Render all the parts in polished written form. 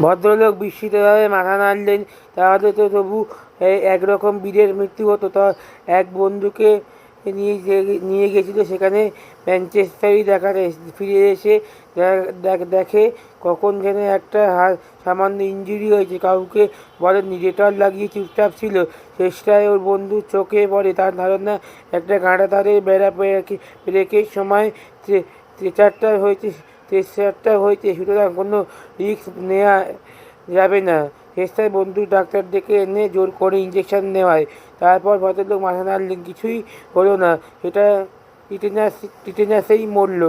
ভদ্রলোক বিস্মিতভাবে মাথা নাড়লেন। তাহলে তো তবু একরকম বীরের মৃত্যু হতো। তা এক বন্ধুকে নিয়ে গেছিল সেখানে ম্যানচেস্টারই দেখাতে। ফিরে এসে দেখে কখন যেন একটা সামান্য ইঞ্জুরি হয়েছে। কাউকে বলেননি, ডেটল লাগিয়ে চুপচাপ ছিল। চেষ্টায় ওর বন্ধুর চোখে পড়ে। তার ধারণা একটা কাঁটাতারের বেড়া ব্রেকের সময় তেসারটা হয়েছে, সুতরাং কোনো রিস্ক নেওয়া যাবে না। চেষ্টায় বন্ধু ডাক্তার ডেকে এনে জোর করে ইঞ্জেকশন নেওয়ায়। তারপর ভদ্রলোক মাথা নাড়লেন। কিছুই হলো না, সেটা টিটেনাসেই মরল।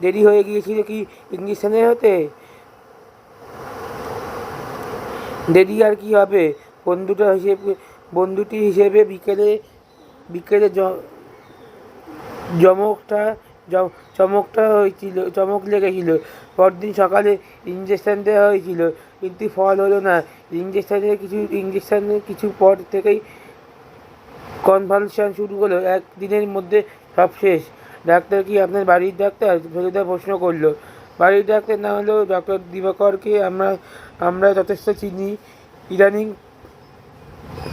দেরি হয়ে গিয়েছিল কি ইঞ্জেকশনের হতে? দেরি আর কি হবে? বন্ধুটি হিসেবে বিকেলে বিকেলে চমক লেগেছিল। পরদিন সকালে ইঞ্জেকশন দেওয়া হয়েছিল, কিন্তু ফল হলো না। ইঞ্জেকশনের কিছু পর থেকেই কনভালশন শুরু হলো। একদিনের মধ্যে সব শেষ। ডাক্তার কি আপনার বাড়ির ডাক্তার? ফেলুদা প্রশ্ন করল। বাড়ির ডাক্তার না হলেও ডক্টর দিবাকরকে আমরা যথেষ্ট চিনি। ইদানিং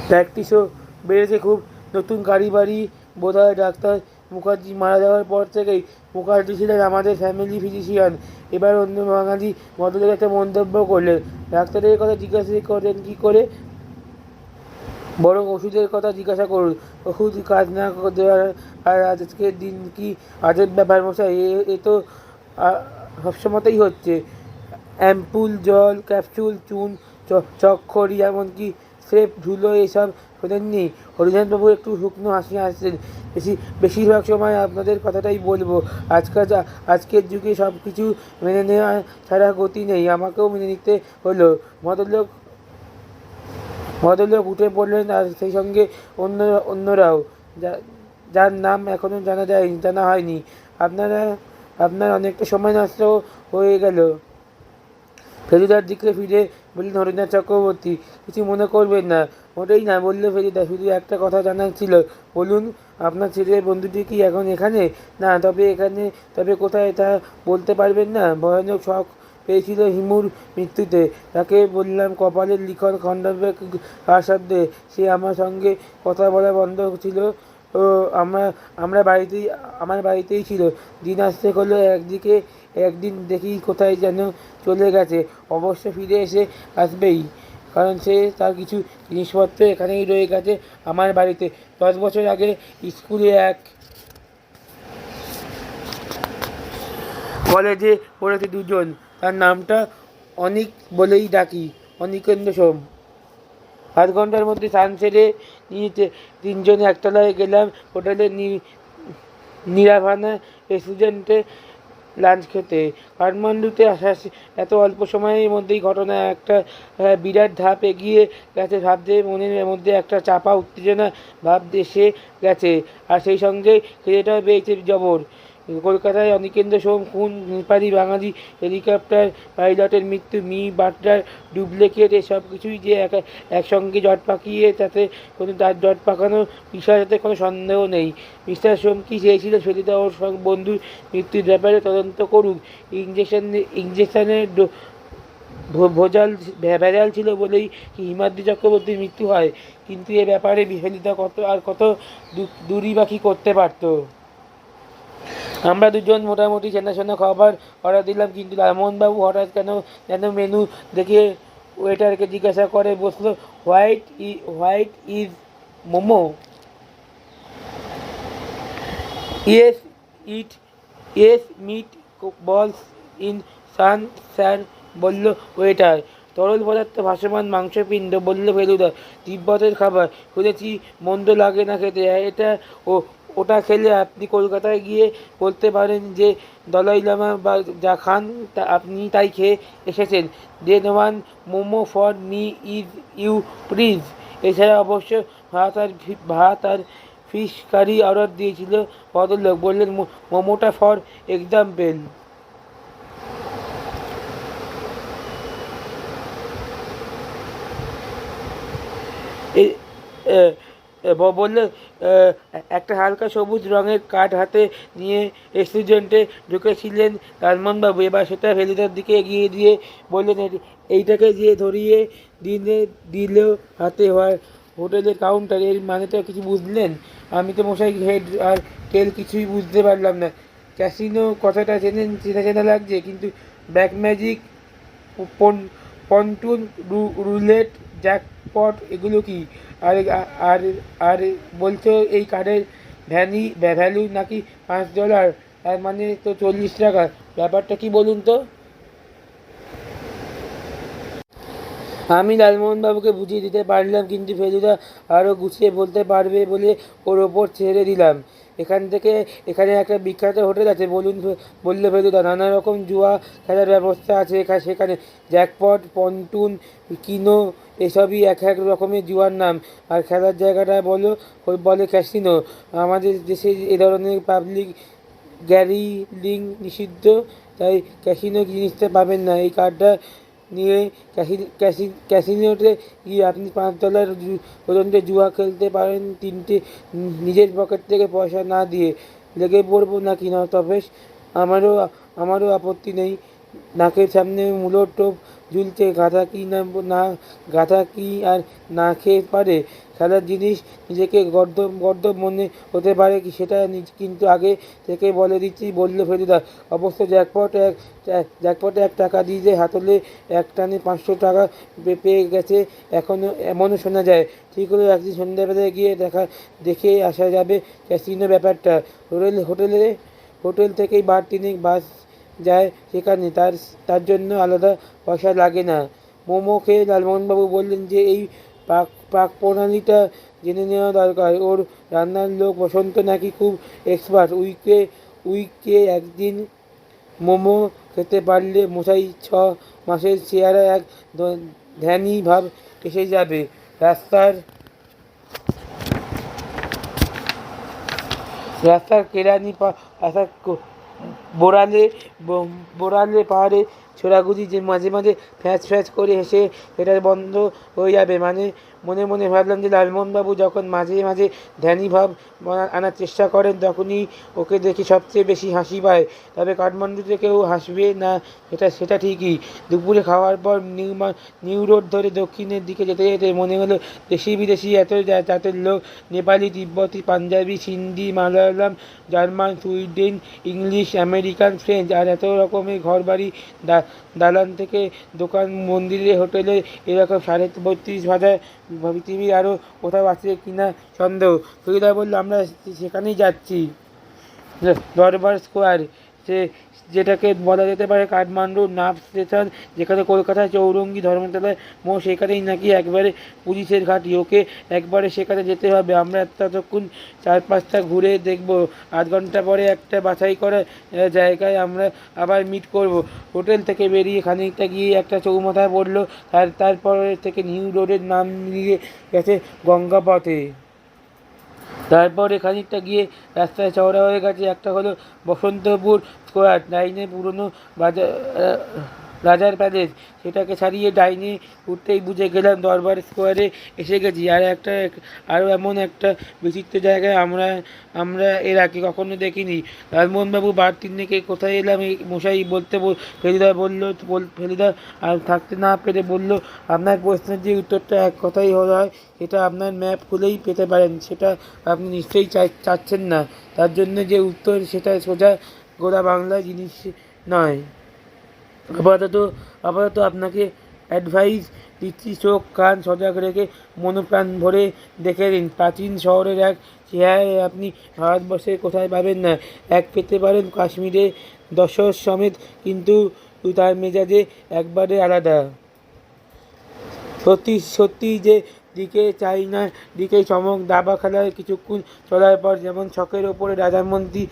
প্র্যাকটিসও বেড়েছে খুব। নতুন বাড়ি বোধহয়। ডাক্তার মুখার্জি মারা যাওয়ার পর থেকেই মুখার্জি ছিলেন আমাদের ফ্যামিলি ফিজিশিয়ান। এবার অন্য বাঙালি ভদ্রলোক একটা মন্তব্য করলেন। ডাক্তারের কথা জিজ্ঞাসা করেন কি করে? বরং ওষুধের কথা জিজ্ঞাসা করুন। ওষুধ কাজ না দেওয়ার আর আজকের দিন কি আজের ব্যাপার মশাই? এ তো সবসময়তেই হচ্ছে। অ্যাম্পুল, জল, ক্যাপসুল, চুন, চকখড়ি, এমনকি স্রেফ ধুলো, এসব শোনেননি? হরিনাথবাবু একটু শুকনো হাসি হাসলেন। বেশিরভাগ সময় আপনাদের কথাটাই বলবো। আজকের যুগে সব কিছু মেনে নেওয়া ছাড়া গতি নেই। আমাকেও মেনে নিতে হলো। ভদ্রলোক উঠে পড়লেন, আর সেই সঙ্গে অন্যরাও, যার নাম এখনো জানা হয়নি। আপনার অনেকটা সময় নষ্ট হয়ে গেল। ফেলুদার দিকে ফিরে বললেন হরিনাথ চক্রবর্তী। কিছু মনে করবেন না। মোটেই না, বলল ফেলুদা। শুধু একটা কথা জানার ছিল। বলুন। আপনার ছেলের বন্ধুটি কি এখন এখানে? না। তবে কোথায় তা বলতে পারবেন না? ভয়ানক শখ পেয়েছিল হিমুর মৃত্যুতে। তাকে বললাম কপালের লিখন খণ্ডাবে কার শব্দে। সে আমার সঙ্গে কথা বলা বন্ধ ছিল। ও আমার বাড়িতেই ছিল। দিন আসতে হলো। একদিন দেখি কোথায় যেন চলে গেছে। অবশ্য ফিরে আসবেই, কারণ তার কিছু জিনিসপত্র এখানেই রয়ে গেছে আমার বাড়িতে। 10 বছর আগে স্কুলে কলেজে পড়েছে দুজন। তার নামটা অনিক বলেই ডাকি, অনিকেন্দ্র সোম। 7 ঘন্টার মধ্যে স্নান সেরে নিয়ে তিনজনে একতলায় গেলাম হোটেলের নিরাভানা রেস্টুরেন্টে লাঞ্চ খেতে। কাঠমান্ডুতে এত অল্প সময়ের মধ্যেই ঘটনা একটা বিরাট ধাপ এগিয়ে গেছে ভাবতে মনের মধ্যে একটা চাপা উত্তেজনা ভাব এসে গেছে। আর সেই সঙ্গে ছেলেটাও পেয়েছে জবর। কলকাতায় অনিকেন্দ্র সোম খুন, নেপালি বাঙালি হেলিকপ্টার পাইলটের মৃত্যু, মি বাটলার ডুপ্লিকেট, এসব কিছুই যে একসঙ্গে জট পাকিয়ে তার জট পাকানোর বিষয়ে যাতে কোনো সন্দেহ নেই। মিস্টার সোম কি চেয়েছিল? ফেলুদা ওর বন্ধুর মৃত্যুর ব্যাপারে তদন্ত করুক। ইঞ্জেকশনের ভেজাল ছিল বলেই কি হিমাদ্রি চক্রবর্তীর মৃত্যু হয়? কিন্তু এ ব্যাপারে ফেলুদা কত দূরই বা কী করতে পারত? আমরা দুজন মোটামুটি চেনাশোনা খাবার অর্ডার দিলাম, কিন্তু রামমোহনবাবু হঠাৎ কেন যেন মেনু দেখে ওয়েটারকে জিজ্ঞাসা করে বসলো, what is momo? Yes meatballs in sun sir, বলল ওয়েটার। তরল পদার্থ ভাসমান মাংসপিণ্ড, বলল ফেলুদা। তিব্বতের খাবার শুনেছি মন্দ লাগে না খেতে। ওটা খেলে আপনি কলকাতায় গিয়ে বলতে পারেন যে দলাই লামা বা যা খান আপনি তাই খেয়ে এসেছেন। Then one momo for me is you please. এছাড়া অবশ্য ভাত আর ফিশ কারি অর্ডার দিয়েছিল ভদ্রলোক। বললেন মোমোটা ফর এক্সাম্পল। বলল, একটা হালকা সবুজ রঙের কার্ড হাতে নিয়ে রেস্টুরেন্টে ঢুকেছিলেন লালমোহনবাবু। এবার সেটা ফেলুদার দিকে এগিয়ে দিয়ে বললেন, এইটাকে যে ধরিয়ে দিল হাতে হয় হোটেলের কাউন্টার, এর মানে তো কিছু বুঝলেন? আমি তো মশাই হেড আর টেল কিছুই বুঝতে পারলাম না। ক্যাসিনো কথাটা চেনা চেনা লাগছে, কিন্তু back magic, pontoon, roulette, jackpot এগুলো কি? আর আর আর বলছো এই কার্ডের ভ্যালু নাকি $5, তার মানে তো 40 টাকা। ব্যাপারটা কি বলুন তো? আমি লালমোহনবাবুকে বুঝিয়ে দিতে পারলাম, কিন্তু ফেলুদা আরও গুছিয়ে বলতে পারবে বলে ওর ওপর ছেড়ে দিলাম। এখানে একটা বিখ্যাত হোটেল আছে বললে ফেলুদা। নানা রকম জুয়া খেলার ব্যবস্থা আছে সেখানে। জ্যাকপট, পন্টুন, কিনো এসবই এক এক রকমের জুয়ার নাম। আর খেলার জায়গাটা বলে ক্যাসিনো। আমাদের দেশে এ ধরনের পাবলিক গ্যাম্বলিং নিষিদ্ধ, তাই ক্যাসিনো জিনিসটা পাবেন না। এই কার্ডটা নিয়ে ক্যাসিনোতে গিয়ে আপনি $5 পর্যন্ত জুয়া খেলতে পারেন, তিনটে নিজের পকেট থেকে পয়সা না দিয়ে। লেগে পড়বো নাকি না তবেশ? আমারও আপত্তি নেই। নাকের সামনে মূলোর টোপ ঝুলছে, গাধা কি আর না খেয়ে পারে? খেলার জিনিস নিজেকে গর্দভ মনে হতে পারে কি সেটা কিন্তু আগে থেকে বলে দিচ্ছি, বলল ফেলুদা। অবশ্য জ্যাকপটে $1 দিয়ে হাতলে এক টানে $500 পেয়ে গেছে এমনও শোনা যায়। ঠিক হলো, একদিন সন্ধ্যাবেলায় গিয়ে দেখে আসা যাবে ক্যাসিনো ব্যাপারটা। হোটেল থেকেই বার 3 বাস যায় সেখানে, তার জন্য আলাদা পয়সা লাগে না। মোমো খেয়ে লালমোহনবাবু বললেন যে এই পাক প্রণালীটা জেনে নেওয়া দরকার। ওর রান্নার লোক বসন্ত নাকি খুব এক্সপার্ট। উইকে একদিন মোমো খেতে পারলে মশাই 6 মাসের চেহারা এক ধ্যানী ভাব এসে যাবে। রাস্তার কেরানি রাস্তার বোড়ালে পাহাড়ে ছোড়াগুলি যে মাঝে মাঝে ফ্যাঁচ করে হেসে এটা বন্ধ হয়ে যাবে। মনে মনে ভাবলাম যে লালমোহনবাবু যখন মাঝে মাঝে ধ্যানী ভাব আনার চেষ্টা করেন, তখনই ওকে দেখে সবচেয়ে বেশি হাসি পায়। তবে কাঠমান্ডুতে কেউ হাসবে না, সেটা ঠিকই। দুপুরে খাওয়ার পর নিউ রোড ধরে দক্ষিণের দিকে যেতে যেতে মনে হলো দেশি বিদেশি এত জাতের লোক, নেপালি, তিব্বতি, Punjabi, Sindhi, Malayalam, German, Sweden, English, American, French, আর এত রকমের ঘরবাড়ি, দালান থেকে দোকান, মন্দিরে, হোটেলে, এরকম 32,000 পৃথিবী আরও কোথাও আছে কিনা সন্দেহ। ফরিদা বলল, আমরা সেখানেই যাচ্ছি, দরবার স্কোয়ার, যেটাকে বলা যেতে পারে কাঠমান্ডুর নাভ স্টেশন, যেখানে কলকাতায় চৌরঙ্গি, ধর্মতলায় মোড়, সেখানেই নাকি একবারে পুলিশের ঘাঁটি। ওকে একবারে সেখানে যেতে হবে। আমরা ততক্ষণ 4-5টা ঘুরে দেখব। 8 ঘন্টা পরে একটা বাছাই করা জায়গায় আমরা আবার মিট করব। হোটেল থেকে বেরিয়ে খানিকটা গিয়ে একটা চৌমাথায় পড়ল। তারপর থেকে নিউ রোডের নাম নিয়ে গেছে গঙ্গাপথে। তারপরে খানিকটা গিয়ে রাস্তায় চওড়া হয়ে গেছে। একটা হলো বসন্তপুর স্কোয়ার, ডাইনে পুরনো রাজার প্যালেস। সেটাকে ছাড়িয়ে ডাইনে উঠতেই বুঝে গেলাম দরবার স্কোয়ারে এসে গেছি। আরও এমন একটা বিচিত্র জায়গায় আমরা এর আগে কখনো দেখিনি। লালমোহনবাবু বার 3 কোথায় এলাম এই মশাই বলতে ফেলুদা আর থাকতে না পেরে বলল, আপনার প্রশ্নের যে উত্তরটা এক কথাই হয় সেটা আপনার ম্যাপ খুলেই পেতে পারেন। সেটা আপনি নিশ্চয়ই চাচ্ছেন না। তার জন্য যে উত্তর সেটা সোজা গোড়া বাংলা জিনিস নয়। আপাতত আপনাকে অ্যাডভাইস দিচ্ছি, চোখ কান সজাগ রেখে মনোপ্রাণ ভরে দেখে নিন। প্রাচীন শহরের এক চেহারায় আপনি ভারতবর্ষের কোথায় পাবেন না। এক পেতে পারেন কাশ্মীরে দশর সমেত, কিন্তু তার মেজাজে একবারে আলাদা। সত্যি যে দিকে চাই না দিকেই চমক। দাবা খেলার কিছুক্ষণ চলার পর যেমন ছকের ওপরে রাজামন্ত্রী,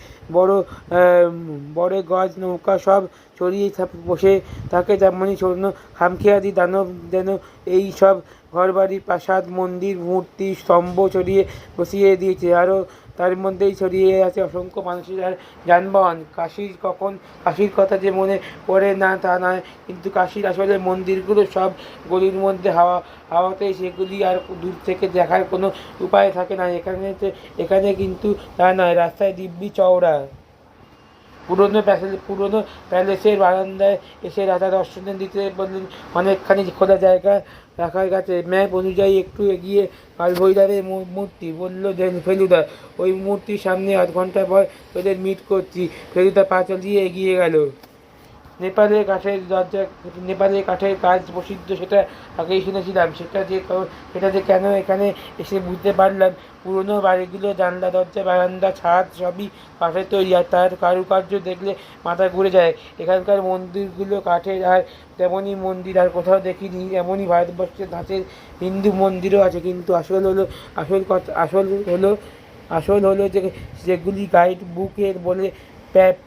বড় গজ নৌকা সব ছড়িয়ে বসে থাকে, তেমনি ছড়ানো খামখেয়ালি দানব যেন এই সব ঘরবাড়ি, প্রাসাদ, মন্দির, মূর্তি, স্তম্ভ ছড়িয়ে বসিয়ে দিয়েছে। আরও তার মধ্যেই ছড়িয়ে আছে অসংখ্য মানুষের আর যানবাহন। কাশীর কথা যে মনে পড়ে না তা নয়, কিন্তু কাশীর আসলে মন্দিরগুলো সব গলির মধ্যে হাওয়াতে, সেগুলি আর দূর থেকে দেখার কোনো উপায় থাকে না। এখানে কিন্তু তা নয়, রাস্তায় দিব্যি চওড়া। পুরনো প্যালেসের বারান্দায় এসে রাজা দর্শন দিতে বললেন। অনেকখানি খোলা জায়গা রাখা গেছে। ম্যাপ অনুযায়ী একটু এগিয়ে কালভৈরবের মূর্তি। বলল ফেলুদা, ওই মূর্তির সামনে আধ ঘন্টা পর তোদের মিট করছি। ফেলুদা পা চালিয়ে এগিয়ে গেল। নেপালের কাঠের কাজ প্রসিদ্ধ, সেটা আগেই শুনেছিলাম। সেটা যে কেন এখানে এসে বুঝতে পারলাম। পুরনো বাড়িগুলো জানলা, দরজা, বারান্দা, ছাদ সবই কাঠের তৈরি, আর তার কারুকার্য দেখলে মাথা ঘুরে যায়। এখানকার মন্দিরগুলো কাঠের, আর তেমনই মন্দির আর কোথাও দেখিনি। এমনই ভারতবর্ষের ধাঁচের হিন্দু মন্দিরও আছে, কিন্তু আসল হলো যেগুলি গাইড বুকের বলে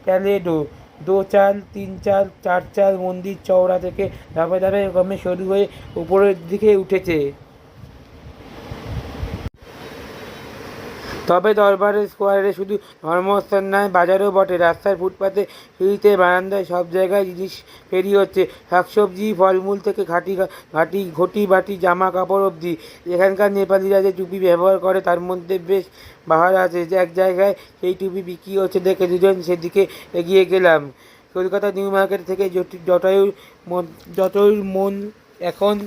প্যালেডো, 2 চাল, 3 চাল, 4 চাল মন্দির, চওড়া থেকে ধাপে ধাপে ক্রমে সরু হয়ে উপরের দিকে উঠেছে। তবে দরবারের স্কোয়ারে শুধু ধর্মস্থান নয়, বাজারও বটে। রাস্তার ফুটপাতে, সিঁড়িতে, বারান্দায় সব জায়গায় জিনিস ফেরি হচ্ছে। শাকসবজি, ফলমূল থেকে ঘটি বাটি, জামা কাপড় অবধি। এখানকার নেপালিরা যে টুপি ব্যবহার করে তার মধ্যে বেশ বাহার আছে। এক জায়গায় সেই টুপি বিক্রি হচ্ছে দেখে দুজন সেদিকে এগিয়ে গেলাম। কলকাতা নিউ মার্কেট থেকে জটায়ুর মন এখন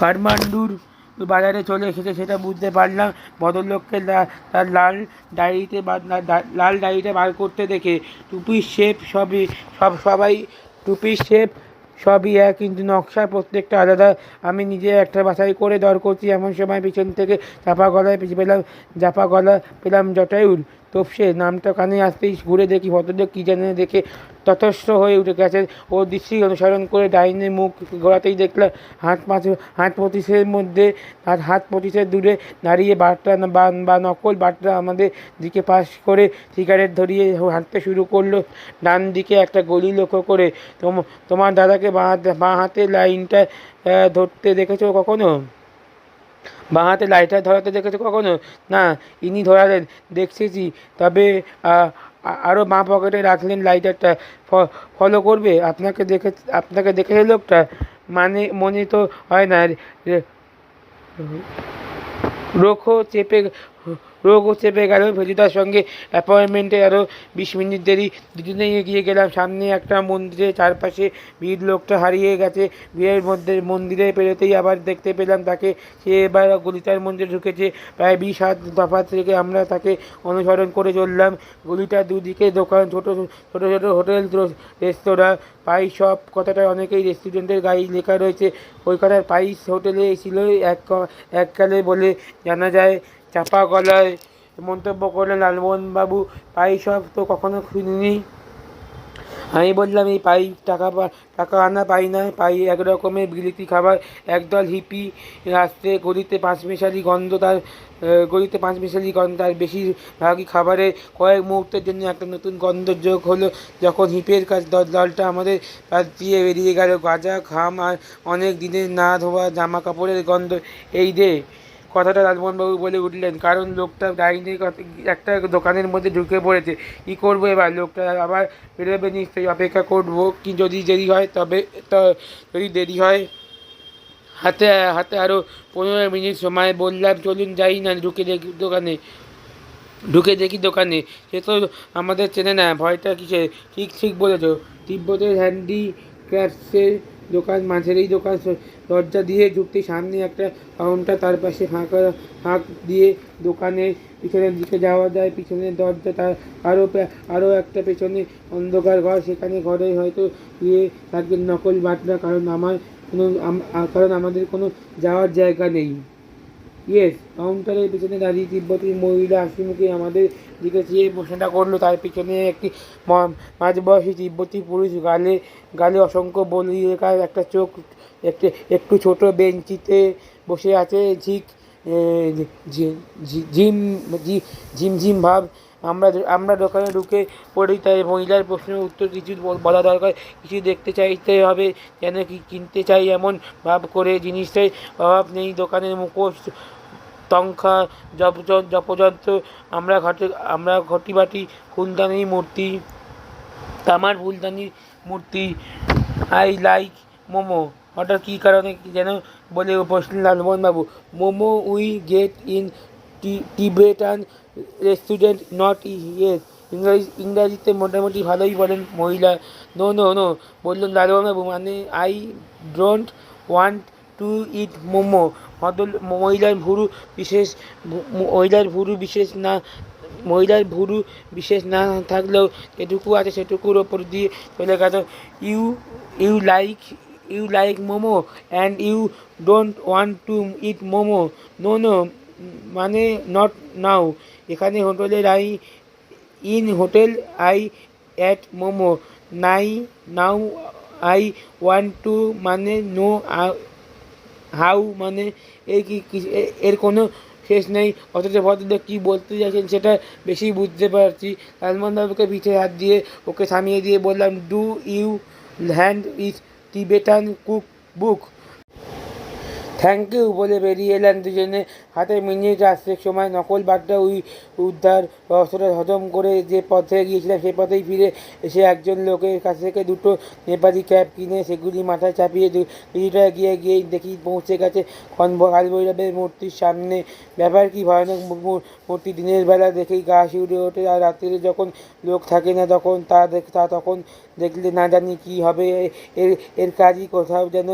কাঠমান্ডুর বাজারে চলে এসেছে, সেটা বুঝতে পারলাম ভদ্রলোককে তার লাল ডায়েরিটা বার করতে দেখে। টুপির শেপ সবই এক, কিন্তু নকশা প্রত্যেকটা আলাদা। আমি নিজে একটা বাছাই করে দর করছি, এমন সময় পিছন থেকে জাপা গলা পেলাম জটায়ুর। তোপসে নামটা কানে আসতেই ঘুরে দেখি ভদ্রলোক কী জানে দেখে ততস্থ হয়ে উঠে গেছেন। ওর দৃষ্টি অনুসরণ করে ডাইনে মুখ ঘোরাতেই দেখলাম হাত পঁচিশের দূরে দাঁড়িয়ে বাটরা বা নকল বাটরা আমাদের দিকে পাশ করে সিগারেট ধরিয়ে হাঁটতে শুরু করলো, ডান দিকে একটা গলি লক্ষ্য করে। তোমার দাদাকে বাঁ হাতে লাইনটা ধরতে দেখেছো কখনো? বাঁ হাতে লাইটার ধরাতে দেখেছো কখনো? না, ইনি ধরালেন দেখেছি। তবে আরও বাঁ পকেটে রাখলেন লাইটারটা। ফলো করবে? আপনাকে দেখেছে লোকটা? মনে তো হয় না। রোগও চেপে গেল। ফেলুদার সঙ্গে অ্যাপয়েন্টমেন্টে আরও 20 মিনিট দেরি। দুজনেই এগিয়ে গেলাম সামনে একটা মন্দিরে। চারপাশে ভিড়, লোকটা হারিয়ে গেছে ভিড়ের মধ্যে। মন্দিরে পেরোতেই আবার দেখতে পেলাম তাকে। সে এবার গলিটার মধ্যে ঢুকেছে। প্রায় 20 হাত তফাৎ থেকে আমরা তাকে অনুসরণ করে চললাম। গলিটার দুদিকে দোকান, ছোট ছোট হোটেল, রেস্তোরাঁ। পাইস শপ কথাটা অনেকেই রেস্টুরেন্টের গায়ে লেখা রয়েছে। কলকাতার পাইস হোটেলে ছিল এককালে বলে জানা যায়। চাপা গলায় মন্তব্য করলেন লালমোহনবাবু, পাইস শপ তো কখনো শুনিনি। আমি বললাম, এই পাই টাকা আনা পাই না, পাই এক রকমের বিলিতি খাবার। একদল হিপি আসতে গলিতে পাঁচমিশালি গন্ধ, তার বেশিরভাগই খাবারের। কয়েক মুহূর্তের জন্য একটা নতুন গন্ধ যোগ হলো যখন হিপের দলটা আমাদের পাশ দিয়ে বেরিয়ে গেল। গাঁজা, ঘাম আর অনেক দিনের না ধোয়া জামা কাপড়ের গন্ধ। এই রে কথাটা লালমোহনবাবু বলে উঠলেন, কারণ লোকটা ডাইনে একটা দোকানের মধ্যে ঢুকে পড়েছে। কী করবো এবার? লোকটা আবার বেরোবে নিশ্চয়ই। অপেক্ষা করবো কি? যদি দেরি হয় হাতে আরও 15 মিনিট সময়। বললাম, চলুন যাই না, ঢুকে দেখি দোকানে। সে তো আমাদের চেনে না, ভয়টা কিসের? ঠিক বলেছ। তিব্বতের হ্যান্ডিক্রাফটসের দোকান, মাঝেরই দোকান। দরজা দিয়ে ঢুকতে সামনে একটা কাউন্টার, তার পাশে ফাঁক দিয়ে দোকানের পিছনের দিকে যাওয়া যায়। পিছনের দরজা, তার আরও একটা পেছনে অন্ধকার ঘর। সেখানে ঘরে হয়তো গিয়ে থাকবেন নকল বাটরা, কারণ আমাদের কোনো যাওয়ার জায়গা নেই। ইয়েস। কাউন্টারের পিছনে দাঁড়িয়ে তিব্বতী মহিলা হাসিমুখে আমাদের দিকে চেয়ে প্রশ্নটা করলো। তার পিছনে একটি মাঝবয়সী তিব্বতী পুরুষ, গালে অসংখ্য বলি রেখা, একটা চোখ একটু ছোট, বেঞ্চিতে বসে আছে। ঝিমঝিম ভাব। আমরা আমরা দোকানে ঢুকে পড়ি, তাই মহিলার প্রশ্নের উত্তর কিছু বলা দরকার, কিছু দেখতে চাইতে হবে যেন কি কিনতে চাই এমন ভাব করে। জিনিসটাই অভাব নেই দোকানের, মুখোশ, তংখা, জপযন্ত্র, আমরা ঘটিবাটি, ফুলদানি মূর্তি, তামার ফুলদানির মূর্তি। I like momo. হঠাৎ কী কারণে যেন বলে বসলেন Lalmohanbabu. Momo we get in Tibetan restaurant, not yes. ইংরাজিতে মোটামুটি ভালোই বলেন মহিলা। নো নো নো বললেন লালমোহনবাবু, মানে I don't want to eat momo. মহিলার ভুরু বিশেষ মহিলার ভুরু বিশেষ না থাকলেও যেটুকু আছে সেটুকুর ওপর দিয়ে চলে গেল। You you like you like momo and you don't want to eat momo. No no মানে নট নাও। এখানে hotel I ate momo. Now I want to মানে নো, হাউ মানে এর কোনো শেষ নেই। অথচ ভদ্রলোক কী বলতে চাইছেন সেটা বেশি বুঝতে পারছি। লালমোহনবাবুকে পিঠে হাত দিয়ে ওকে থামিয়ে দিয়ে বললাম, do you hand is Tibetan cookbook? Thank you বলে বেরিয়ে এলেন দুজনে। হাতে মিনিট আসছেক সময় নকল বার্তা উদ্ধার রহস্যটা হজম করে যে পথে গিয়েছিলাম সেই পথেই ফিরে এসে একজন লোকের কাছ থেকে দুটো নেপালি ক্যাব কিনে সেগুলি মাথায় চাপিয়ে কিছুটা গিয়েই দেখি পৌঁছে গেছে কালভৈরবের মূর্তির সামনে। ব্যাপার কি ভয়ানক মূর্তি! দিনের বেলা দেখেই গা শিউরে ওঠে, আর রাত্রিরে যখন লোক থাকে না তখন তখন দেখলে না জানি কি হবে। এর কাজই কোথাও যেন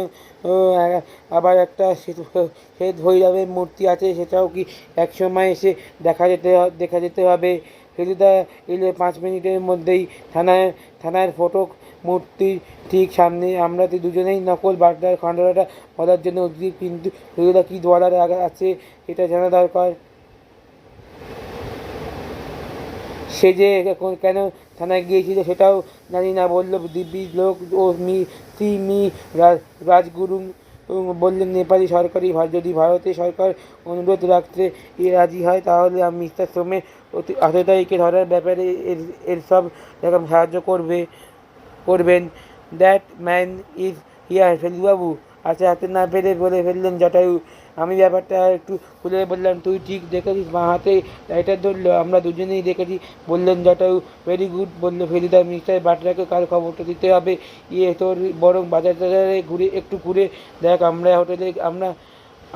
আবার একটা শ্বেত ভৈরবের মূর্তি আছে, সেটাও কি একসময় এসে দেখা যেতে হবে। ফেলুদা এলে 5 মিনিটের মধ্যেই থানার ফটক মূর্তির ঠিক সামনে। আমরা দুজনেই নকল বার্তার খণ্ডটা বলার জন্য উদ্গ্রীব, কিন্তু ফেলুদা কী বলার আছে এটা জানা দরকার। সে যে কেন থানায় গিয়েছিল সেটাও জানি না, বলল দিব্যি লোক। ও মি রাজগুরু বললেন, নেপালি সরকারি যদি ভারতের সরকার অনুরোধ রাখতে রাজি হয় তাহলে মিস্টার সোমের আততায়ীকে ধরার ব্যাপারে এর সব রকম সাহায্য করবেন। That man is here. ফেলুবাবু আচ্ছা, হাতে না পেরে বলে ফেললেন জটায়ু। আমি ব্যাপারটা একটু খুলে বললাম, তুই ঠিক দেখেছিস? বাঁ হাতে লাইটার ধরলো। আমরা দুজনেই দেখেছি বললেন জটায়ু। ভেরি গুড বলল ফেলুদা। মিস্টার বাটলারকে কাল খবরটা দিতে হবে। তোর বরং বাজারে একটু ঘুরে দেখ।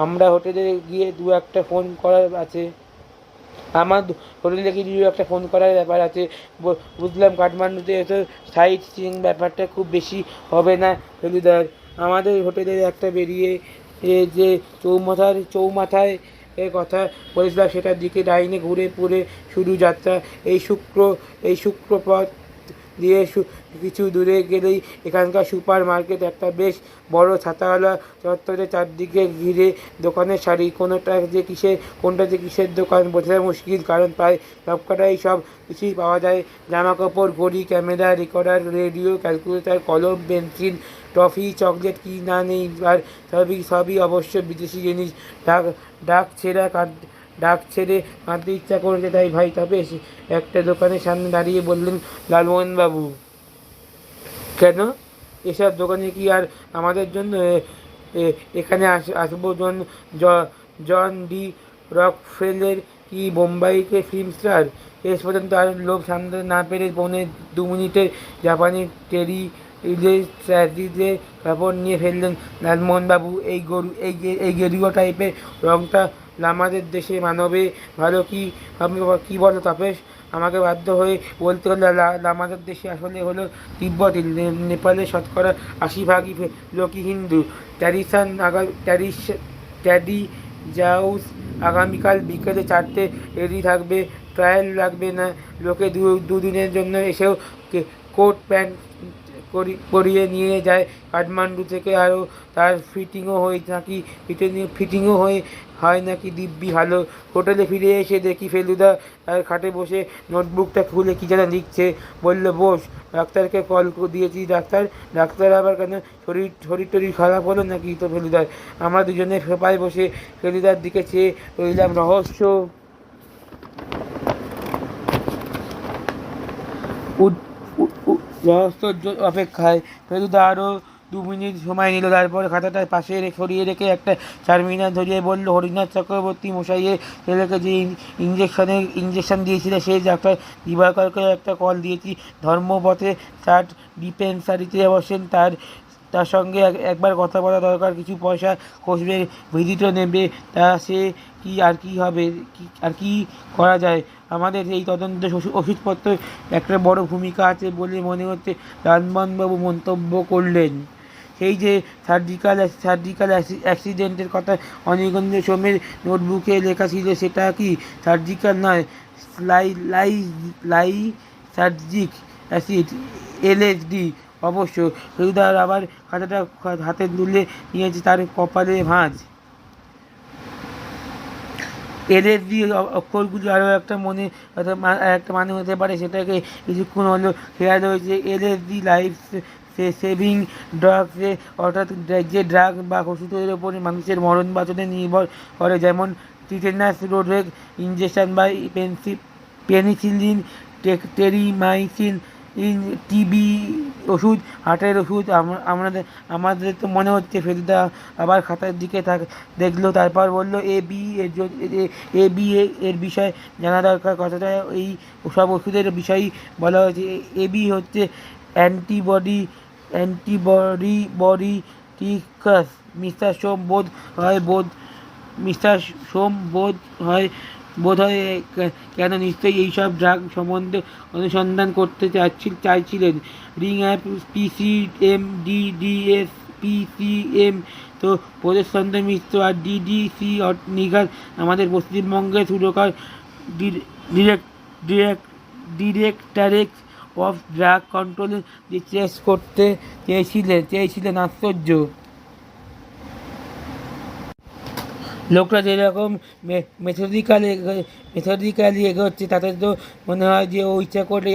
আমরা হোটেলে গিয়ে দু একটা ফোন করার আছে। ব্যাপার আছে। বুঝলাম কাঠমান্ডুতে এত সাইট সিইং ব্যাপারটা খুব বেশি হবে না ফেলুদার। আমাদের হোটেলের একটা বেরিয়ে যে চৌমাথায় কথা বলেছিলাম সেটার দিকে ডাইনে ঘুরে পুরে শুরু যাত্রা। এই শুক্রপথ দিয়ে কিছু দূরে গেলেই এখানকার সুপার মার্কেট, একটা বেশ বড় ছাতাওয়ালা চত্বরে, চারদিকে ঘিরে দোকানের সারি। কোনটা যে কিসের দোকান বোঝা মুশকিল, কারণ প্রায় সবকটাই সব কিছুই পাওয়া যায়। জামাকাপড়, ঘড়ি, ক্যামেরা, রেকর্ডার, রেডিও, ক্যালকুলেটর, কলম, পেন্সিল, টফি, চকলেট, কি না নেই। আর সবই অবশ্য বিদেশি জিনিস। ডাক ছেড়ে কাঁদতে ইচ্ছা করেছে তাই ভাই। তবে একটা দোকানের সামনে দাঁড়িয়ে বললেন লালমোহনবাবু, কেন এসব দোকানে কি আর আমাদের জন্য? এখানে আসবো জন ডি রকফেলার কি বোম্বাইকে ফিল্ম স্টার? শেষ পর্যন্ত আর লোভ সামলাতে না পেরে 2 মিনিটের জাপানি স্ট্র্যাটেজিতে কাপড় নিয়ে ফেললেন লালমোহনবাবু। এই গেরুয়া টাইপের রঙটা আমাদের দেশে মানবে ভালো কি বলো তপেশ? আমাকে বাধ্য হয়ে বলতে হলো, আমাদের দেশে আসলে হলো তিব্বতী, নেপালে শতকরা 80% লোকই হিন্দু। ট্যাডি জাউস আগামীকাল বিকেলে 4টে রেডি থাকবে। ট্রায়াল লাগবে না। লোকে 2 দিনের জন্য এসেও কোট প্যান্ট করিয়ে নিয়ে যায় কাঠমান্ডু থেকে। আরও তার ফিটিংও হয় নাকি দিব্যি ভালো। হোটেলে ফিরে এসে দেখি ফেলুদা তার খাটে বসে নোটবুকটা খুলে কী যেন লিখছে। বলল, বস, ডাক্তারকে কল দিয়েছি। ডাক্তার আবার কেন? শরীর খারাপ হলো নাকি তো ফেলুদার? আমরা দুজনে সোফায় বসে ফেলুদার দিকে চেয়ে রইলাম। রহস্য উদ- রহস্যর অপেক্ষায় ফেলুদা আরও 2 মিনিট সময় নিল। তারপর খাতাটা পাশে সরিয়ে রেখে একটা চারমিনার ধরিয়ে বলল, হরিনাথ চক্রবর্তী মশাইয়ের ছেলেকে যে ইঞ্জেকশন দিয়েছিল সেই ডাক্তার দিবাকরকে একটা কল দিয়েছি। ধর্মপথে চার্ট ডিপেন্সারিতে বসেন, তার সঙ্গে একবার কথা বলা দরকার। কিছু পয়সা কষবে, ভিজিট নেবে, তা সে কি হবে, আর কি করা যায়। আমাদের এই তদন্তে ওষুধপত্র একটা বড় ভূমিকা আছে বলে মনে হচ্ছে, রামমোহনবাবু মন্তব্য করলেন। সেই যে সার্জিক্যাল অ্যাক্সিডেন্টের কথা অনির্বন্ধ সোমের নোটবুকে লেখা ছিল, সেটা কি সার্জিক্যাল নয়, লাইসার্জিক অ্যাসিড, এলএসডি। অবশ্য ফেলুদার আবার খাতাটা হাতে তুলে নিয়েছে, তার কপালে ভাঁজ। এলএসডি অক্ষরগুলি আরও একটা মানে হতে পারে, সেটাকে কিছুক্ষণ হলো খেয়াল হয়েছে। এলএসডি লাইফ সেভিং ড্রাগসে, অর্থাৎ যে ড্রাগ বা ওষুধের ওপরে মানুষের মরণ বাঁচনে নির্ভর করে, যেমন টিটেনাস রোধক ইঞ্জেকশন বা পেনিসিলিন, টেরিমাইসিন, টিবি ওষুধ, হার্টের ওষুধ। আমাদের তো মনে হচ্ছে। ফেলুদা আবার খাতার দিকে দেখলো, তারপর বলল, এর বিষয়ে জানা দরকার। কথাটা এই সব ওষুধের বিষয়েই বলা হয়েছে। এবি হচ্ছে অ্যান্টিবডিটিকাস। মিস্টার সোম বোধ হয় কেন নিশ্চয়ই এইসব ড্রাগ সম্বন্ধে অনুসন্ধান করতে চাইছিলেন। Ring app, PCM, DDS, PCM তো প্রদেশচন্দ্র মিশ্র, আর ডিডিসি নিঘাত আমাদের পশ্চিমবঙ্গের সুরকার ডিরেক্টরেট অফ ড্রাগ কন্ট্রোল যে চেস করতে চেয়েছিলেন। আশ্চর্য! লোকটা যেরকম মেথডিক্যালি এগোচ্ছে, তাতে তো মনে হয় যে ও ইচ্ছা করলে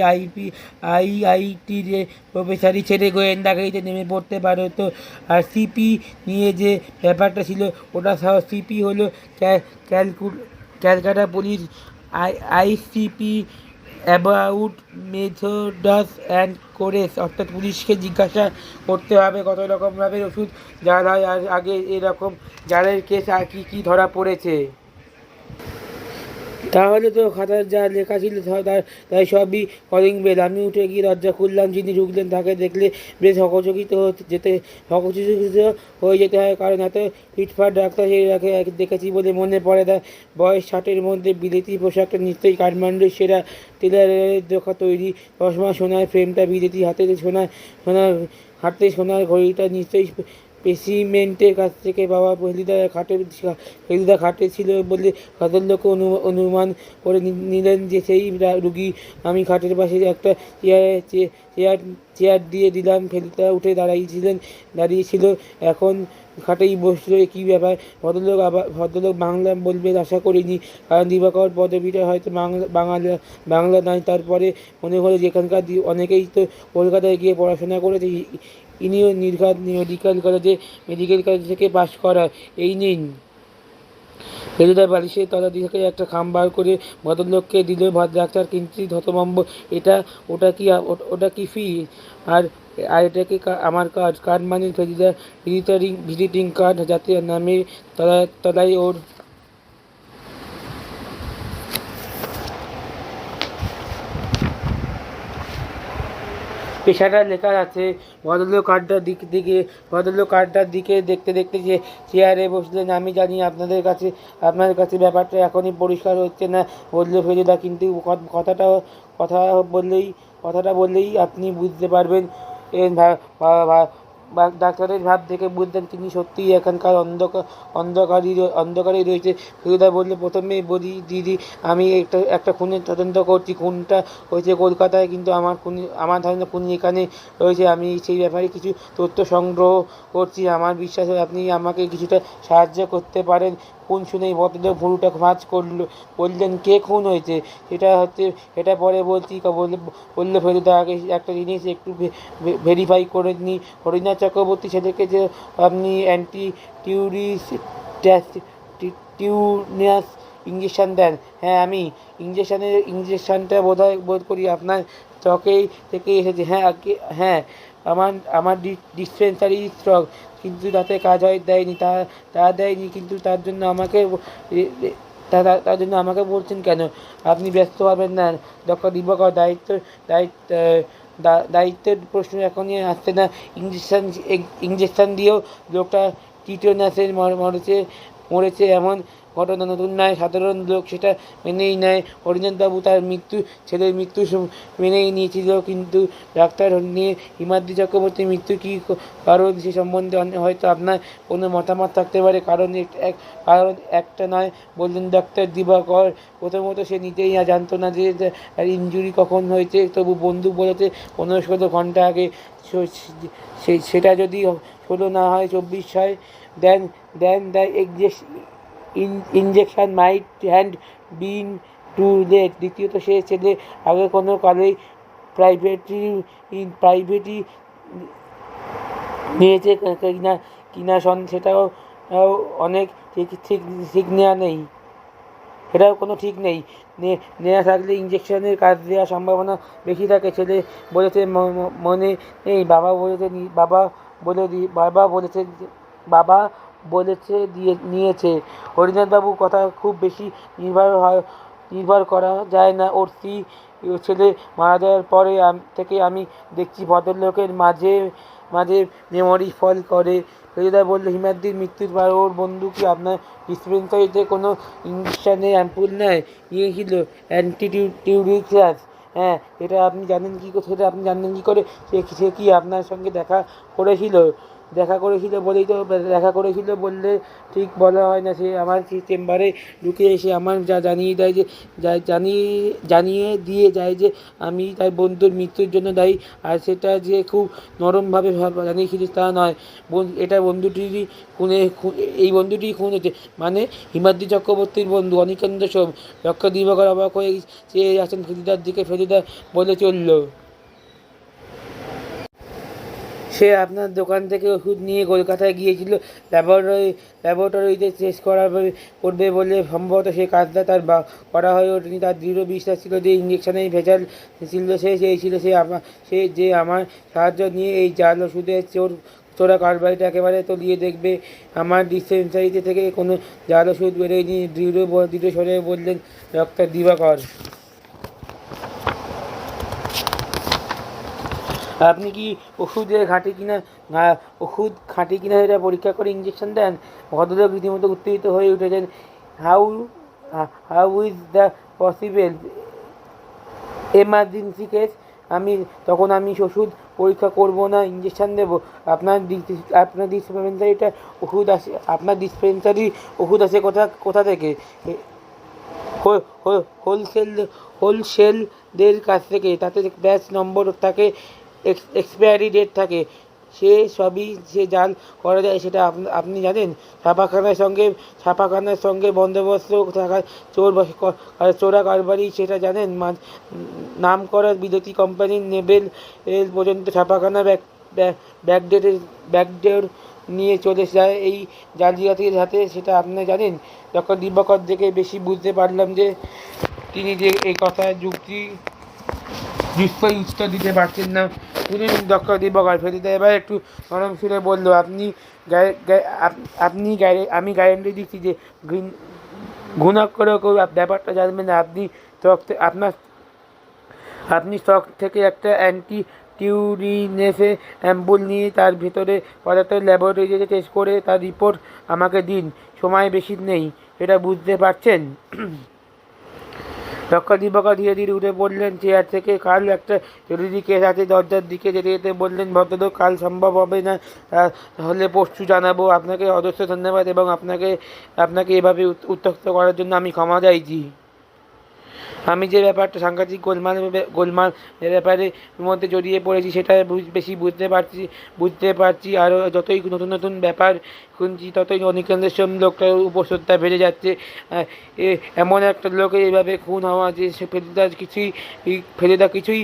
আইআইটির প্রফেসরই ছেড়ে গোয়েন্দাগিরিতে নেমে পড়তে পারে। তো আর সিপি নিয়ে যে ব্যাপারটা ছিল, ওটা সিপি হলো Calcutta police. ICP about methods and chores, অর্থাৎ পুলিশকে জিজ্ঞাসা করতে হবে কত রকমভাবে ওষুধ জাল হয়, আর আগে এরকম জালের কেস আর কি ধরা পড়েছে। তাহলে তো খাতায় যা লেখা ছিল তাই সবই কলিং বেল। আমি উঠে গিয়ে দরজা খুললাম। যিনি ঢুকলেন তাকে দেখলে বেশ হকচকিত হয়ে যেতে হয়, কারণ এত ফিটফাট ডাক্তার দেখেছি বলে মনে পড়ে। তার বয়স 60-এর মধ্যে। বিলেতি পোশাকটা নিশ্চয়ই কাঠমান্ডুর সেরা টেলারের দেখা তৈরি। চশমা, সোনার ফ্রেমটা বিলেতি, হাতে সোনার ঘড়িটা নিশ্চয়ই পেসিমেন্টের কাছ থেকে পাওয়া। ফেলুদা খাটে ছিল বলে ভদ্রলোক অনুমান করে নিলেন যে সেই রুগী। আমি খাটের পাশে একটা চেয়ার দিয়ে দিলাম। ফেলুদা উঠে দাঁড়িয়েছিল, এখন খাটেই বসলো। কী ব্যাপার? ভদ্রলোক বাংলা বলবেন আশা করিনি, কারণ দিবাকর পদবীটা হয়তো বাংলা নয়। তারপরে মনে হলো যেখানকার অনেকেই তো কলকাতায় গিয়ে পড়াশোনা করেছে, ইনিও নির্ঘাত মেডিকেল কলেজ থেকে পাশ করা। এই নিন। ফেলুদা বালিশের তলা থেকে একটা খাম বার করে ভদ্রলোককে দিল। ডাক্তার কিঞ্চিৎ হতভম্ব। ওটা কি ফি? আর এটাকে আমার কার্ড মানে ফেলুদার ভিজিটিং কার্ড, যাতে নামের তলায় ওর পেশাটা লেখা আছে। ভদ্রলোক কার্ডটার দিকে দেখতে দেখতে যে চেয়ারে বসলেন। আমি জানি আপনার কাছে ব্যাপারটা এখনই পরিষ্কার হচ্ছে না, বলল ফেলুদা, কিন্তু কথাটা বললেই আপনি বুঝতে পারবেন। ডাক্তারের ভাব দেখে বুঝলেন তিনি সত্যিই এখানকার অন্ধকারেই রয়েছে। ফেলুদা বললে, প্রথমে বলি দিদি, আমি একটা খুনের তদন্ত করছি। খুনটা হয়েছে কলকাতায়, কিন্তু আমার ধারণা খুনি এখানে রয়েছে। আমি সেই ব্যাপারে কিছু তথ্য সংগ্রহ করছি। আমার বিশ্বাস আপনি আমাকে কিছুটা সাহায্য করতে পারেন। খুন শুনেই ভদ্রলোক ভুরুটা ভাঁজ বললেন, কে খুন হয়েছে সেটা পরে বলছি, বললো ফেলুদা। আগে একটা জিনিস একটু ভেরিফাই করে নি। হরিনাথ চক্রবর্তী ছেলেকে যে আপনি টিউনিয়াস ইঞ্জেকশন দেন? হ্যাঁ, আমি। ইঞ্জেকশনটা বোধ করি আপনার ত্বকেই থেকে এসেছে। হ্যাঁ হ্যাঁ, আমার আমার ডিসপেন্সারি স্টক, কিন্তু তাতে কাজ দেয়নি, তা দেয়নি, কিন্তু তার জন্য আমাকে তার জন্য আমাকে বলছেন কেন? আপনি ব্যস্ত হবেন না ডক্টর দিবাকর, দায়িত্ব দায়িত্বের প্রশ্ন এখনই আসছে না। ইঞ্জেকশন দিয়েও লোকটা টিটেনাসে মরেছে এমন ঘটনা নতুন নয়। সাধারণ লোক সেটা মেনেই নেয়। হরিনাথবাবু তার ছেলের মৃত্যু মেনেই নিয়েছিল, কিন্তু ডাক্তার নিয়ে হিমাদ্রি চক্রবর্তীর মৃত্যু কী কারণ সে সম্বন্ধে হয়তো আপনার কোনো মতামত থাকতে পারে। কারণ একটা নয়, বললেন ডাক্তার দিবাকর। প্রথমত সে নিজেই জানতো না যে ইনজুরি কখন হয়েছে, তবু বন্ধু বলেছে 15-16 ঘন্টা আগে। সেটা যদি 16 না হয় 24 হয়, দেন দ্য ইনজেকশন মাইট হ্যান্ড বিন টু লেট। দ্বিতীয়ত সে ছেলে আগে কোনো কালেই প্রাইভেটই নিয়েছে কিনা সেটাও অনেক ঠিক নেওয়া নেই, সেটাও কোনো ঠিক নেই। নেওয়া থাকলে ইঞ্জেকশনের কাজ দেওয়ার সম্ভাবনা বেশি থাকে। ছেলে বলেছে মনে নেই, বাবা বলেছে নিয়েছে। হরিনাথবাবুর কথা খুব বেশি নির্ভর করা যায় না। ওর ছেলে মারা যাওয়ার পরে থেকে আমি দেখছি ভদ্রলোকের মাঝে মাঝে মেমোরি ফল করে। ফেলুদা বলল, হিমাদ্রির মৃত্যুর পর ওর বন্ধু কি আপনার ডিসপেন্সারিতে কোনো ইঞ্জেকশনের অ্যাম্পুল নেয় নিয়েছিল? অ্যান্টিটিউরিক্রাস। হ্যাঁ, এটা আপনি জানেন কী করে? সে কি আপনার সঙ্গে দেখা করেছিল বলেই তো দেখা করেছিল বললে ঠিক বলা হয় না। সে আমার চেম্বারে ঢুকে এসে আমার জানিয়ে দিয়ে যায় যে আমি তার বন্ধুর মৃত্যুর জন্য দায়ী। আর সেটা যে খুব নরমভাবে জানিয়েছিল তা নয়। এই বন্ধুটিই খুন হয়েছে। মানে হিমাদ্রি চক্রবর্তীর বন্ধু অনিকেন্দ্র সোম। ডক্টর দিবাকর অবাক হয়ে চেয়ে আছেন ফেলুদার দিকে। ফেলুদা বলে চলল, সে আপনার দোকান থেকে ওষুধ নিয়ে কলকাতায় গিয়েছিল ল্যাবরেটরিতে টেস্ট করবে বলে। সম্ভবত সে কাজটা তার করা হয়ে ওঠেনি। তার দৃঢ় বিশ্বাস ছিল যে ইঞ্জেকশনেই ভেজাল ছিল। সে চেয়েছিল যে আমার সাহায্য নিয়ে এই জাল ওষুধের চোরা কারবারিটা একেবারে তলিয়ে দেখবে। আমার ডিসপেন্সারিতে থেকে কোনো জাল ওষুধ বেরোয়নি, দৃঢ় স্বরে বললেন ডক্টর দিবাকর। আপনি কি ওষুধ খাঁটি কিনা সেটা পরীক্ষা করে ইঞ্জেকশন দেন? ভদ্রলোক রীতিমতো উত্তেজিত হয়ে উঠেছেন। How is the possible emergency case? আমি ওষুধ পরীক্ষা করব না, ইঞ্জেকশন দেবো? আপনার ডিসপেন্সারিটা ওষুধ আসে আপনার ডিসপেন্সারি ওষুধ আসে কোথা থেকে? হোলসেলদের কাছ থেকে। তাতে ব্যাচ নম্বর থাকে, এক্সপায়ারি ডেট থাকে। সে সবই যে জাল করা যায় সেটা আপনি জানেন। ছাপাখানার সঙ্গে বন্দোবস্ত থাকা চোরা কারবারি সেটা জানেন। নাম করা বিদেশি কোম্পানি নেবেল পর্যন্ত ছাপাখানা ব্যাকডোর নিয়ে চলে যায় এই জালিয়াতির হাতে, সেটা আপনি জানেন। ডক্টর দিবাকর দেখে বেশি বুঝতে পারলাম যে তিনি যে এই কথায় নিশ্চয়ই উত্তর দিতে পারছেন না। শুনুন ডক্টর দিবাকর, ফেলুদা এবার একটু নরম সুরে বলল, আমি গ্যারেন্টি দিচ্ছি যে ঘুণা করেও কেউ ব্যাপারটা জানবেন না। আপনি স্টক থেকে একটা অ্যান্টিটিউরিনেসে অ্যাম্পুল নিয়ে তার ভেতরে পদার্থ ল্যাবরেটরিতে টেস্ট করে তার রিপোর্ট আমাকে দিন। সময় বেশি নেই, এটা বুঝতে পারছেন? ডক্টর দিবাকর ধীরে ধীরে উঠে পড়লেন চেয়ার থেকে। কাল একটা জরুরি কেস আছে। দরজার দিকে যেতে যেতে বললেন, ভদ্রলোক, কাল সম্ভব হবে না, তাহলে পরশু জানাবো। আপনাকে অজস্র ধন্যবাদ, এবং আপনাকে এভাবে উত্ত্যক্ত করার জন্য আমি ক্ষমা চাইছি। আমি যে ব্যাপারটা সাংঘাতিক গোলমাল ব্যাপারের মধ্যে জড়িয়ে পড়েছি সেটা বেশি বুঝতে পারছি। আরও যতই নতুন ব্যাপার শুনছি ততই অনিকেন্দ্রের সঙ্গে লোকটার উপর শ্রদ্ধা বেড়ে যাচ্ছে। এমন একটা লোক এইভাবে খুন হওয়া যে ফেলুদা কিছুই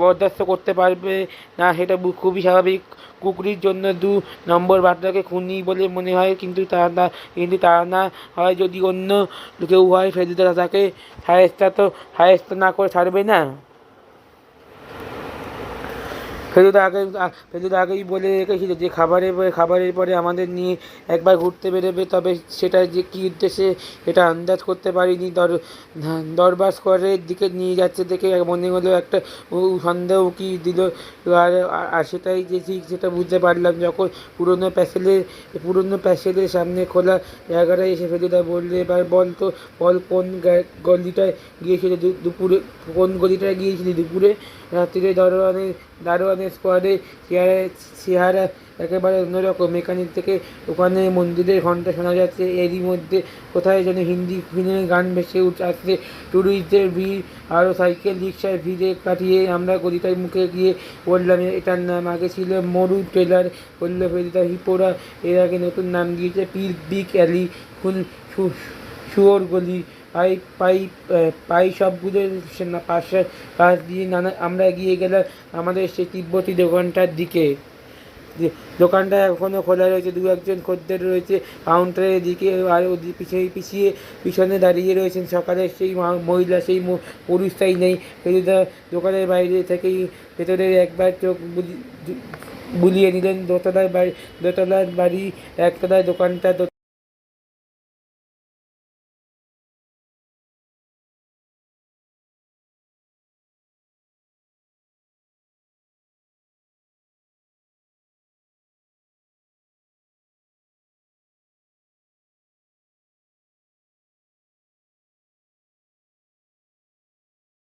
বরদাস্ত করতে পারবে না, সেটা খুবই স্বাভাবিক। কুকুরির জন্য 2 নম্বর বার্তাকে খুনি বলে মনে হয়, কিন্তু তা না হয় যদি অন্য কেউ হয়। ফেলুদা তাকে সাহেস্তা না করে ছাড়বে না। ফেলুদা আগেই বলে রেখেছিল যে খাবারের পরে আমাদের নিয়ে একবার ঘুরতে বেরোবে, তবে সেটা যে কী উদ্দেশ্যে এটা আন্দাজ করতে পারিনি। দরবার স্কোয়ারের দিকে নিয়ে যাচ্ছে দেখে মনে হলো একটা সন্দেহ কি দিল, আর আর সেটাই যে ঠিক সেটা বুঝতে পারলাম যখন পুরনো প্যাসেলের সামনে খোলা জায়গাটায় এসে ফেলুদা বললে, এবার বল কোন গলিটায় গিয়েছিলি দুপুরে। রাত্রিরে দারোয়ানের স্কোয়াডে চেহারা একেবারে অন্যরকম। এখানের থেকে ওখানে মন্দিরের ঘণ্টা শোনা যাচ্ছে, এরই মধ্যে কোথায় যেন হিন্দি ফিল্মের গান ভেসে আসছে। টুরিস্টদের ভিড় আরও সাইকেল রিক্সায় ভিড়ে কাটিয়ে আমরা গলিটার মুখে গিয়ে বললাম, এটার নাম আগে ছিল মরু টেলার। বললো ফেলুদা, হিপোরা এর আগে নতুন নাম দিয়েছে বিগ অ্যালি, শুয়োর গলি। পাই সবগুলোর পাশ দিয়ে আমরা এগিয়ে গেলাম আমাদের সেই তিব্বতী দোকানটার দিকে। দোকানটা এখনও খোলা রয়েছে, দু একজন খদ্দের রয়েছে কাউন্টারের দিকে, আর পিছনে দাঁড়িয়ে রয়েছেন সকালের সেই মহিলা, সেই পুরুষটাই নেই। ফেলুদা দোকানের বাইরে থেকেই ভেতরে একবার চোখ বুলিয়ে নিলেন। দোতলার বাড়ি, একতলায় দোকানটা।